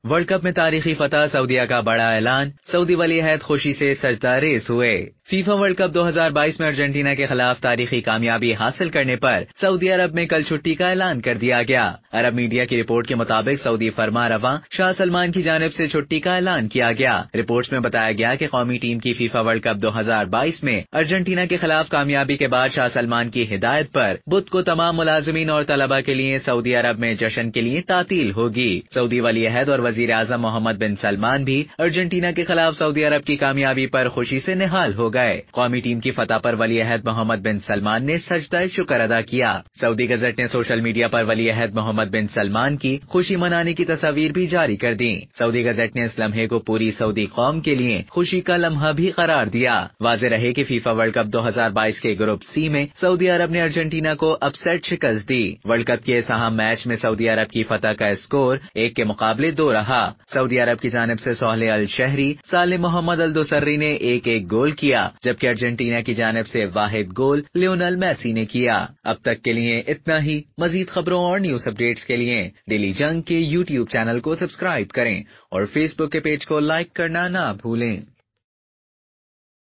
World cup میں تاریخی فتح سعودیہ کا بڑا اعلان، سعودی ولی عہد خوشی سے سجدہ ریز ہوئے۔ فیفا ورلڈ کپ 2022 میں ارجنٹینا کے خلاف تاریخی کامیابی حاصل کرنے پر سعودی عرب میں کل چھٹی کا اعلان کر دیا گیا۔ عرب میڈیا کی رپورٹ کے مطابق سعودی فرما رواں شاہ سلمان کی جانب سے چھٹی کا اعلان کیا گیا۔ رپورٹس میں بتایا گیا کہ قومی ٹیم کی فیفا ورلڈ کپ 2022 میں ارجنٹینا کے خلاف کامیابی کے بعد شاہ سلمان کی ہدایت پر بدھ کو تمام ملازمین اور طلباء کے لیے سعودی عرب میں جشن کے لیے تعطیل ہوگی۔ سعودی ولی عہد اور وزیر اعظم محمد بن سلمان بھی ارجنٹینا کے خلاف سعودی عرب کی کامیابی پر خوشی سے نہال ہو گئے۔ قومی ٹیم کی فتح پر ولی عہد محمد بن سلمان نے سجدہ شکر ادا کیا۔ سعودی گزٹ نے سوشل میڈیا پر ولی عہد محمد بن سلمان کی خوشی منانے کی تصاویر بھی جاری کر دیں۔ سعودی گزٹ نے اس لمحے کو پوری سعودی قوم کے لیے خوشی کا لمحہ بھی قرار دیا۔ واضح رہے کہ فیفا ورلڈ کپ 2022 کے گروپ سی میں سعودی عرب نے ارجنٹینا کو اپ سیٹ شکست دی۔ ورلڈ کپ کے اس اہم میچ میں سعودی عرب کی فتح کا اسکور 1 کے مقابلے 2 رہا۔ سعودی عرب کی جانب سے سہیل الشہری، سالم محمد الدوسری نے 1-1 گول کیا، جبکہ ارجنٹینا کی جانب سے واحد گول لیونل میسی نے کیا۔ اب تک کے لیے اتنا ہی۔ مزید خبروں اور نیوز اپڈیٹس کے لیے ڈیلی جنگ کے یوٹیوب چینل کو سبسکرائب کریں اور فیس بک کے پیج کو لائک کرنا نہ بھولیں۔